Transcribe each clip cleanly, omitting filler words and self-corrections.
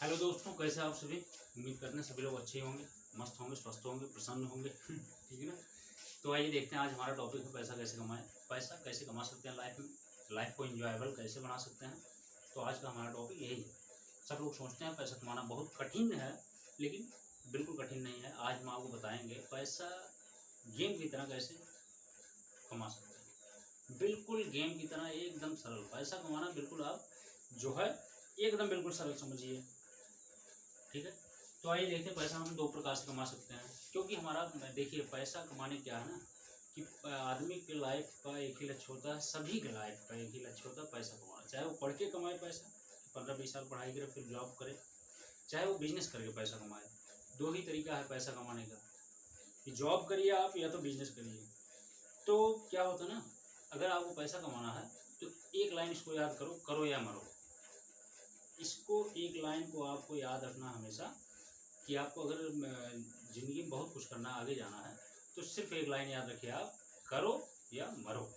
Hello दोस्तों, कैसे आप सभी। उम्मीद करते हैं सभी लोग अच्छे होंगे, मस्त होंगे, स्वस्थ होंगे, प्रसन्न होंगे। ठीक है ना। तो आइए देखते हैं आज हमारा टॉपिक है पैसा कैसे कमाएं। पैसा कैसे कमा सकते हैं लाइफ में, लाइफ को इंजॉयबल कैसे बना सकते हैं। तो आज का हमारा टॉपिक यही है। सब लोग सोचते हैं पैसा कमाना बहुत कठिन है, लेकिन बिल्कुल कठिन नहीं है। आज हम आपको बताएंगे पैसा गेम की तरह कैसे कमा सकते हैं। बिल्कुल गेम की तरह एकदम सरल पैसा कमाना, बिल्कुल आप जो है एकदम बिल्कुल सरल समझिए। ठीक है। तो आइए देखते हैं पैसा हम दो प्रकार से कमा सकते हैं, क्योंकि हमारा देखिए पैसा कमाने क्या है ना कि आदमी के लाइफ का एक ही लक्ष्य होता है, सभी के लाइफ का एक ही लक्ष्य होता है पैसा कमाना। चाहे वो पढ़ के कमाए पैसा, 15-20 साल पढ़ाई करे फिर जॉब करे, चाहे वो बिजनेस करके पैसा कमाए। दो ही तरीका है पैसा कमाने का, कि जॉब करिए आप या तो बिजनेस करिए। तो क्या होता है ना, अगर आपको पैसा कमाना है तो एक लाइन इसको याद करो, करो या मरो। इसको एक लाइन को आपको याद रखना हमेशा, कि आपको अगर ज़िंदगी में बहुत कुछ करना, आगे जाना है, तो सिर्फ एक लाइन याद रखिए, आप करो या मरो।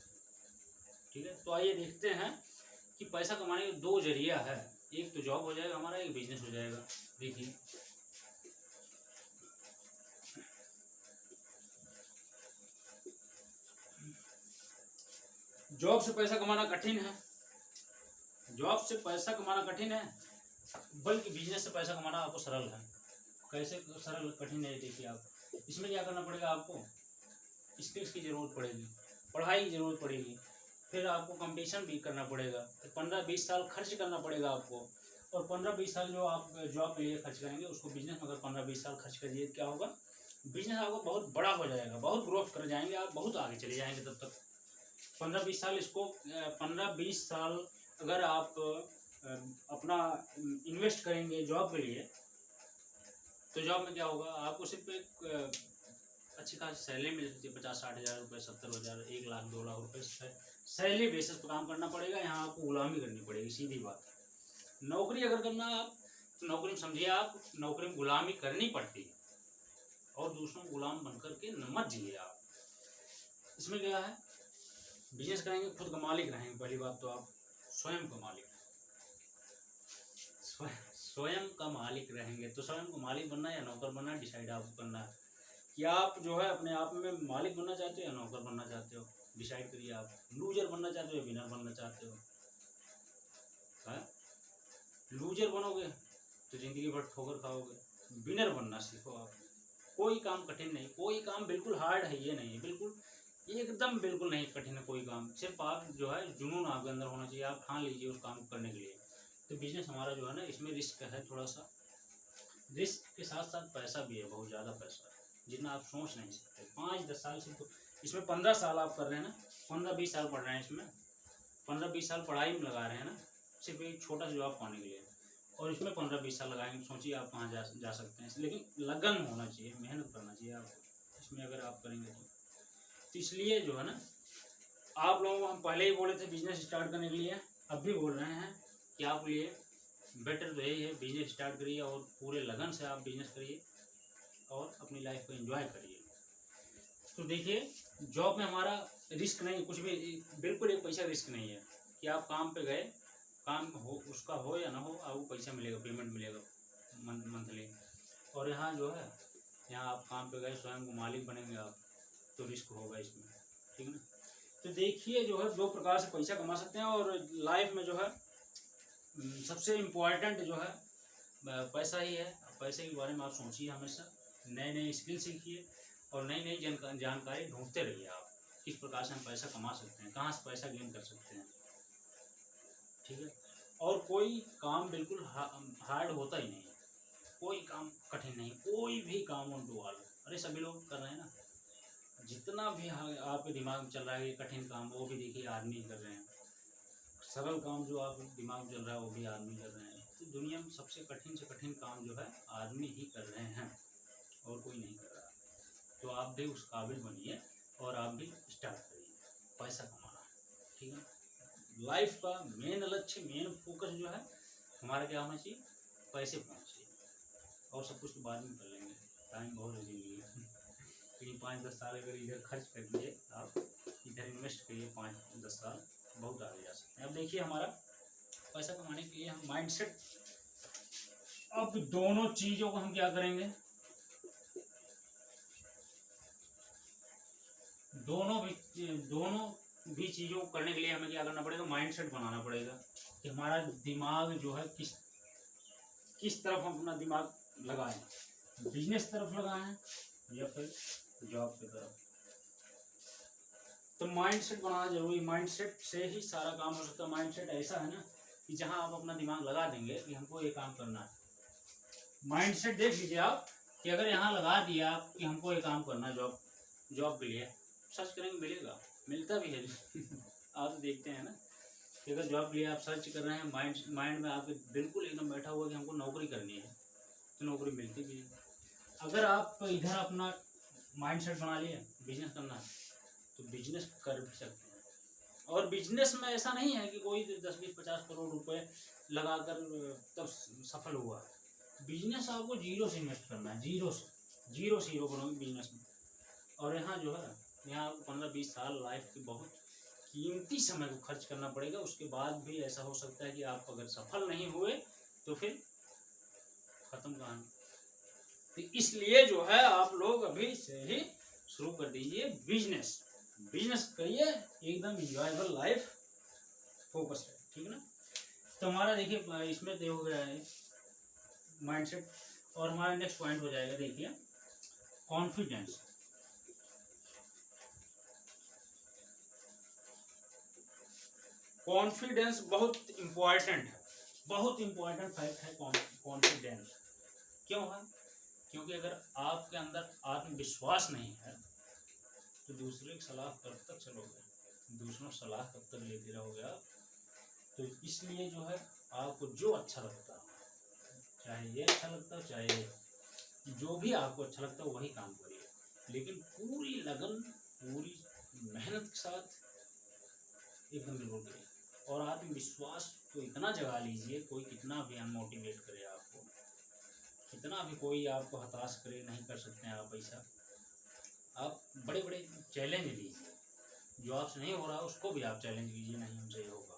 ठीक है। तो आइए देखते हैं कि पैसा कमाने के दो जरिया है। एक तो जॉब हो जाएगा हमारा, एक बिजनेस हो जाएगा। देखिए जॉब से पैसा कमाना कठिन है, जॉब से पैसा कमाना कठिन है, बल्कि बिजनेस से पैसा कमाना आपको सरल है। कैसे सरल कठिन है देखिए आप। इसमें क्या करना पड़ेगा, आपको स्किल्स की ज़रूरत पड़ेगी, पढ़ाई की ज़रूरत पड़ेगी, फिर आपको कंपटीशन भी करना पड़ेगा, फिर 15-20 साल खर्च करना पड़ेगा आपको। और 15-20 साल जो आप जॉब के लिए खर्च करेंगे, उसको बिजनेस में अगर 15-20 साल खर्च करिए, क्या होगा, बिजनेस आपको बहुत बड़ा हो जाएगा, बहुत ग्रोथ कर जाएंगे, आप बहुत आगे चले जाएंगे। तब तक 15-20 साल इसको 15-20 साल अगर आप अपना इन्वेस्ट करेंगे जॉब के लिए, तो जॉब में क्या होगा, आपको सिर्फ एक अच्छी खासी सैलरी मिल सकती है, 50-60 हज़ार रुपये, 70 हज़ार, 1 लाख 2 लाख रुपये सैलरी बेसिस पर काम करना पड़ेगा। यहाँ आपको गुलामी करनी पड़ेगी, सीधी बात। नौकरी अगर करना आप, तो नौकरी में समझिए आप, नौकरी में गुलामी करनी पड़ती है, और दूसरों को गुलाम बन करके मत जिए आप। इसमें क्या है, बिजनेस करेंगे खुद का मालिक रहेंगे। पहली बात तो आप स्वयं का मालिक, स्वयं का मालिक रहेंगे। तो स्वयं को मालिक बनना है या नौकर बनना है, डिसाइड आपको करना है कि आप जो है अपने आप में मालिक बनना चाहते हो या नौकर बनना चाहते हो। डिसाइड करिए आप लूजर बनना चाहते हो या विनर बनना चाहते हो। है लूजर बनोगे तो जिंदगी भर ठोकर खाओगे, विनर बनना सीखो आप। कोई काम कठिन नहीं, कोई काम बिल्कुल हार्ड है ये नहीं, बिल्कुल एकदम बिल्कुल नहीं कठिन है कोई काम। सिर्फ आप जो है जुनून आपके अंदर होना चाहिए, आप ठान लीजिए उस काम को करने के लिए। तो बिजनेस हमारा जो है ना, इसमें रिस्क है थोड़ा सा, रिस्क के साथ साथ पैसा भी है, बहुत ज़्यादा पैसा है, जितना आप सोच नहीं सकते। 5-10 साल से तो इसमें 15 साल आप कर रहे हैं ना, 15-20 साल पढ़ रहे हैं इसमें, 15-20 साल पढ़ाई में लगा रहे हैं ना, सिर्फ एक छोटा सा जॉब पाने के लिए। और इसमें 15-20 साल लगाएंगे, सोचिए आप कहाँ जा सकते हैं। लेकिन लगन होना चाहिए, मेहनत करना चाहिए आपको इसमें, अगर आप करेंगे तो इसलिए जो है ना, आप लोगों को हम पहले ही बोले थे बिजनेस स्टार्ट करने के लिए, अब भी बोल रहे हैं कि आप लिए बेटर तो यही है, बिजनेस स्टार्ट करिए और पूरे लगन से आप बिजनेस करिए और अपनी लाइफ को एंजॉय करिए। तो देखिए जॉब में हमारा रिस्क नहीं, कुछ भी, बिल्कुल एक पैसा रिस्क नहीं है, कि आप काम पे गए, काम हो उसका हो या ना हो, आपको पैसा मिलेगा, पेमेंट मिलेगा मंथली। और यहाँ जो है, यहाँ आप काम पे गए, स्वयं को मालिक बनेंगे आप, तो रिस्क होगा इसमें। ठीक है ना। तो देखिए जो है दो प्रकार से पैसा कमा सकते हैं, और लाइफ में जो है सबसे इम्पोर्टेंट जो है पैसा ही है। पैसे के बारे में आप सोचिए हमेशा, नए नए स्किल सीखिए और नई नई जानकारी ढूंढते रहिए आप, किस प्रकार से हम पैसा कमा सकते हैं, कहाँ से पैसा गेन कर सकते हैं। ठीक है। और कोई काम बिल्कुल हार्ड होता ही नहीं है, कोई काम कठिन नहीं, कोई भी काम ऑन टू ऑल। अरे सभी लोग कर रहे हैं ना, जितना भी आपके दिमाग में चल रहा है ये कठिन काम, वो भी देखिए आदमी कर रहे हैं। सरल काम जो आप दिमाग में चल रहा है वो भी आदमी कर रहे हैं। तो दुनिया में सबसे कठिन से कठिन काम जो है आदमी ही कर रहे हैं, और कोई नहीं कर रहा। तो आप भी उस काबिल बनिए और आप भी स्टार्ट करिए पैसा कमाना। ठीक है। लाइफ का मेन लक्ष्य, मेन फोकस जो है हमारा क्या होना चाहिए, पैसे पे होना चाहिए, और सब कुछ तो बाद में कर लेंगे, टाइम बहुत है जिंदगी में। लेकिन 5-10 साल अगर इधर खर्च कर दिए, आप इधर इन्वेस्ट करिए 5-10 साल, बहुत आगे जा सकते हैं। अब देखिए हमारा पैसा कमाने के लिए हम माइंडसेट अब दोनों चीजों को हम क्या करेंगे, दोनों भी चीजों को करने के लिए हमें क्या करना पड़ेगा, माइंडसेट बनाना पड़ेगा कि हमारा दिमाग जो है किस तरफ हम अपना दिमाग लगाएं, बिजनेस तरफ लगाएं या फिर जॉब की तरफ। तो माइंडसेट बनाना जरूरी, माइंडसेट से ही सारा काम हो सकता है। माइंडसेट ऐसा है ना कि जहां आप अपना दिमाग लगा देंगे कि हमको ये काम करना है, माइंडसेट देख लीजिए आप कि अगर यहाँ लगा दिया आप कि हमको ये काम करना है, जॉब के लिए सर्च करेंगे मिलेगा, मिलता भी है आप तो देखते हैं ना कि अगर जॉब के लिए आप सर्च कर रहे हैं, माइंड में आपके बिल्कुल एकदम बैठा हुआ कि हमको नौकरी करनी है, तो नौकरी मिलती भी है। अगर आप इधर अपना माइंडसेट बना लिए बिजनेस करना है तो बिजनेस कर भी सकते हैं। और बिजनेस में ऐसा नहीं है कि कोई 10-20-50 करोड़ रुपए लगाकर तब सफल हुआ। बिजनेस आपको जीरो से इन्वेस्ट करना है, जीरो से हीरो बनोगे बिजनेस में। और यहाँ जो है, यहाँ 15-20 साल लाइफ की बहुत कीमती समय को खर्च करना पड़ेगा। उसके बाद भी ऐसा हो सकता है कि आप अगर सफल नहीं हुए तो फिर खत्म कहानी। तो इसलिए जो है आप लोग अभी से ही शुरू कर दीजिए बिजनेस करिए, एकदम इंजॉयबल लाइफ फोकस है, ठीक है ना। तो हमारा देखिए इसमें हो गया है माइंडसेट, और हमारा नेक्स्ट पॉइंट हो जाएगा देखिए कॉन्फिडेंस। कॉन्फिडेंस बहुत इम्पोर्टेंट फैक्ट है कॉन्फिडेंस। क्यों है? क्योंकि अगर आपके अंदर आत्मविश्वास नहीं है तो दूसरे की सलाह कब तक चलोगे, दूसरों की सलाह कब तक लेते रहोगे आप। तो इसलिए जो है आपको जो अच्छा लगता है, चाहे ये अच्छा लगता है चाहे जो भी आपको अच्छा लगता है वही काम करिए, लेकिन पूरी लगन पूरी मेहनत के साथ एकदम जरूर करिए। और आत्मविश्वास को इतना जगा लीजिए, कोई कितना भी अनमोटिवेट करे आपको, कितना भी कोई आपको हताश करे, नहीं कर सकते हैं आप ऐसा। आप बड़े बड़े चैलेंज लीजिए, जो आपसे नहीं हो रहा उसको भी आप चैलेंज कीजिए, नहीं हमसे ये होगा।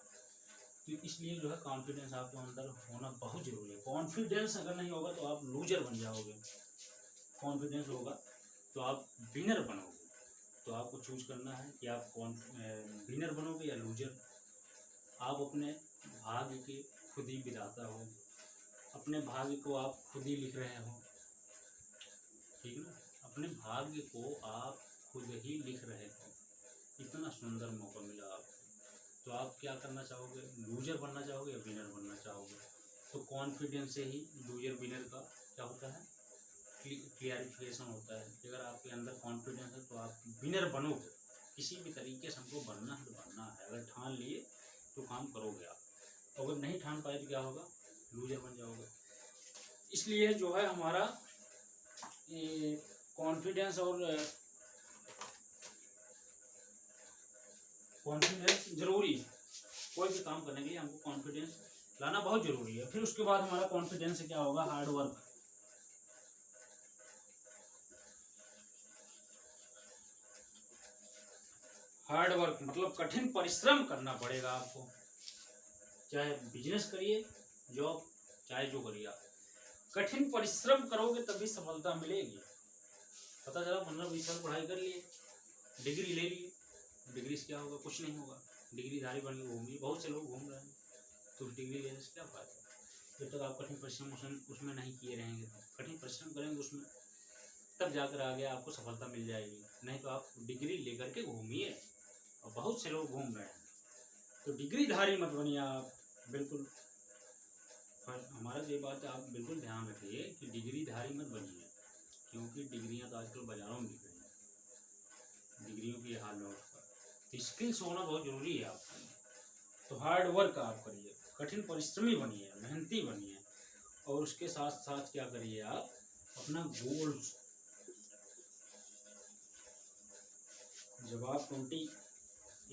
तो इसलिए जो है कॉन्फिडेंस आपके अंदर होना बहुत जरूरी है। कॉन्फिडेंस अगर नहीं होगा तो आप लूजर बन जाओगे, कॉन्फिडेंस होगा तो आप विनर बनोगे। तो आपको चूज करना है कि आप विनर बनोगे या लूजर। आप अपने भाग्य के खुद ही विधाता हो, अपने भाग्य को आप खुद ही लिख रहे हो, ठीक है ना। अपने भाग्य को आप खुद ही लिख रहे हो, इतना सुंदर मौका मिला आपको। तो आप क्या करना चाहोगे, लूजर बनना चाहोगे या विनर बनना चाहोगे। तो कॉन्फिडेंस से ही लूजर विनर का क्या होता है, क्लियरिफिकेशन होता है। अगर आपके अंदर कॉन्फिडेंस है तो आप विनर बनोगे, किसी भी तरीके से हमको बनना है तो बनना है। अगर ठान लिए तो काम करोगे आप, अगर नहीं ठान पाए तो क्या होगा, लूजर बन जाओगे। इसलिए जो है हमारा कॉन्फिडेंस जरूरी है। कोई भी काम करने के लिए हमको कॉन्फिडेंस लाना बहुत जरूरी है। फिर उसके बाद हमारा कॉन्फिडेंस क्या होगा, हार्ड वर्क। हार्ड वर्क मतलब कठिन परिश्रम करना पड़ेगा आपको, चाहे बिजनेस करिए, जॉब, चाहे जो करिए आप कठिन परिश्रम करोगे तभी सफलता मिलेगी। पता चला 15-20 साल पढ़ाई कर लिए, डिग्री ले लिए, डिग्री से क्या होगा, कुछ नहीं होगा। डिग्रीधारी बन के घूमिए, बहुत से लोग घूम रहे हैं, तो डिग्री लेने से क्या फायदा। जब तक आप कठिन परिश्रम उसमें नहीं किए रहेंगे, कठिन परिश्रम करेंगे उसमें, तब जाकर आगे आपको सफलता मिल जाएगी। नहीं तो आप डिग्री लेकर के घूमिए, और बहुत से लोग घूम रहे हैं। तो डिग्रीधारी मत बनिए आप, बिल्कुल। हमारा ये बात आप बिल्कुल ध्यान रखिए कि डिग्रीधारी मत बनिए, क्योंकि डिग्रियां तो आजकल बाजारों में बिक रही हैं, डिग्रियों की हाल में। तो स्किल्स होना बहुत जरूरी है आपका। तो हार्ड वर्क आप करिए, कठिन परिश्रमी बनिए, मेहनती बनिए, और उसके साथ साथ क्या करिए आप, अपना गोल्स, जब आप 20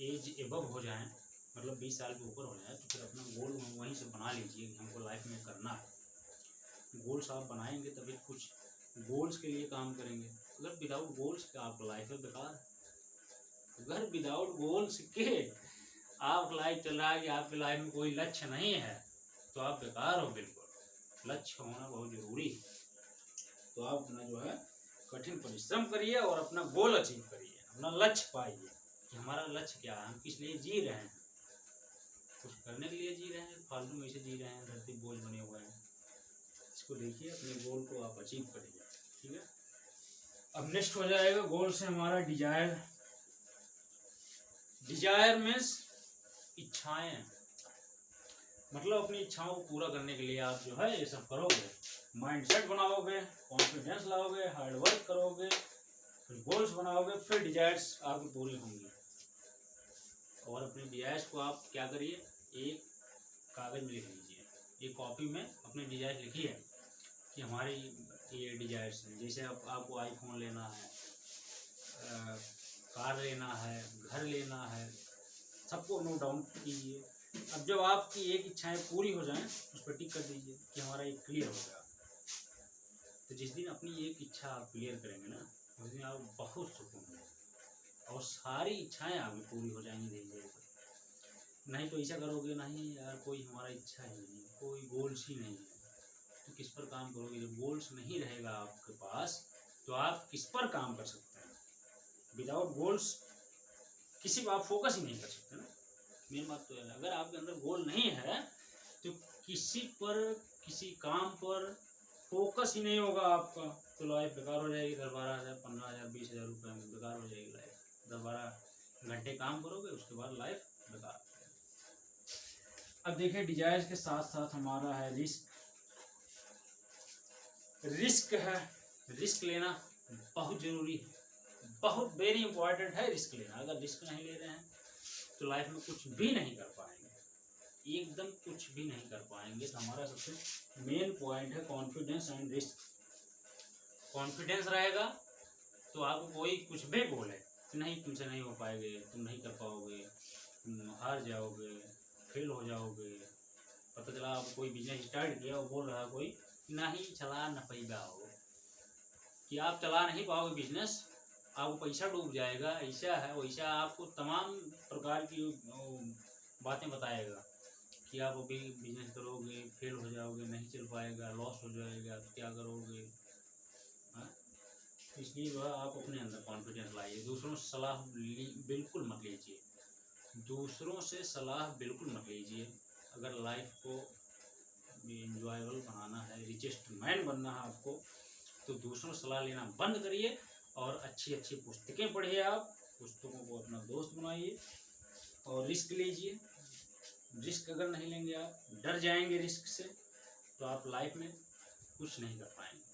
एज एबव हो जाएं, मतलब 20 साल के ऊपर हो जाए, तो फिर अपना गोल वहीं से बना लीजिए कि हमको लाइफ में करना है। गोल्स आप बनाएंगे तभी कुछ गोल्स के लिए काम करेंगे। अगर विदाउट गोल्स का आपका लाइफ है बेकार। अगर विदाउट गोल्स के आप लाइफ चल रहा है कि आपकी लाइफ में कोई लक्ष्य नहीं है, तो आप बेकार हो बिल्कुल। लक्ष्य होना बहुत जरूरी है। तो आप अपना जो है कठिन परिश्रम करिए और अपना गोल अचीव करिए, अपना लक्ष्य पाइए कि हमारा लक्ष्य क्या है, हम किस लिए जी रहे हैं। कुछ करने के लिए जी रहे हैं, फालतू में से जी रहे हैं, धरती बोझ बने हुए हैं। इसको देखिए, अपने गोल को आप अचीव करिए। ठीक है, अब नेक्स्ट हो जाएगा गोल से हमारा डिजायर। डिजायर मीन्स इच्छाएं, मतलब अपनी इच्छाओं को पूरा करने के लिए आप जो है ये सब करोगे, माइंडसेट बनाओगे, कॉन्फिडेंस लाओगे, हार्ड वर्क करोगे, फिर गोल्स बनाओगे, फिर डिजायर्स आपकी पूरी होंगी। और अपने डिजायर्स को आप क्या करिए, एक कागज में लिख लीजिए, एक कॉपी में अपने डिजायर्स लिखिए कि हमारी ये डिजायर्स हैं। जैसे आपको आईफोन लेना है, कार लेना है, घर लेना है, सबको नोट डाउन कीजिए। अब जब आपकी एक इच्छाएं पूरी हो जाएं, उस पर टिक कर दीजिए कि हमारा एक क्लियर हो गया। तो जिस दिन अपनी एक इच्छा आप क्लियर करेंगे ना, उस दिन आप बहुत सुकून होगा और सारी इच्छाएं आपकी पूरी हो जाएंगी धीरे धीरे। नहीं तो ऐसा करोगे, नहीं यार कोई हमारा इच्छा ही नहीं, कोई गोल्स ही नहीं है, तो किस पर काम करोगे। जब गोल्स नहीं रहेगा आपके पास तो आप किस पर काम कर सकते हैं। विदाउट गोल्स किसी पर आप फोकस ही नहीं कर सकते ना। मेन बात तो है, अगर आपके अंदर गोल नहीं है तो किसी पर, किसी काम पर फोकस ही नहीं होगा आपका, तो लाइफ बेकार हो जाएगी। 10-12 हज़ार, 15,000, 20,000 रुपये में बेकार हो जाएगी लाइफ। 10-12 घंटे काम करोगे, उसके बाद लाइफ बेकार। अब देखिए, डिजायर्स के साथ साथ हमारा है रिस्क। रिस्क है, रिस्क लेना बहुत जरूरी है, बहुत वेरी इंपॉर्टेंट है रिस्क लेना। अगर रिस्क नहीं ले रहे हैं तो लाइफ में कुछ भी नहीं कर पाएंगे, एकदम कुछ भी नहीं कर पाएंगे। तो हमारा सबसे मेन पॉइंट है कॉन्फिडेंस एंड रिस्क। कॉन्फिडेंस रहेगा तो आपको कोई कुछ भी बोले कि नहीं तुमसे नहीं हो पाएंगे, तुम नहीं कर पाओगे, तुम हार जाओगे, फेल हो जाओगे। पता चला आप कोई बिजनेस स्टार्ट किया और बोल रहा है कोई नहीं चला न पैदा हो, कि आप चला नहीं पाओगे बिजनेस, आपको पैसा डूब जाएगा, ऐसा है वैसा, आपको तमाम प्रकार की बातें बताएगा कि आप अभी बिजनेस करोगे, फेल हो जाओगे, नहीं चल पाएगा, लॉस हो जाएगा, तो क्या करोगे। हाँ, इसलिए जो है आप अपने अंदर कॉन्फिडेंस लाइए। दूसरों से सलाह बिल्कुल मत लीजिए, दूसरों से सलाह बिल्कुल मत लीजिए। अगर लाइफ को इंजॉयबल बनाना है, रिचेस्ट मैन बनना है आपको, तो दूसरों से सलाह लेना बंद करिए और अच्छी अच्छी पुस्तकें पढ़िए। आप पुस्तकों को अपना दोस्त बनाइए और रिस्क लीजिए। रिस्क अगर नहीं लेंगे, आप डर जाएंगे रिस्क से, तो आप लाइफ में कुछ नहीं कर पाएंगे।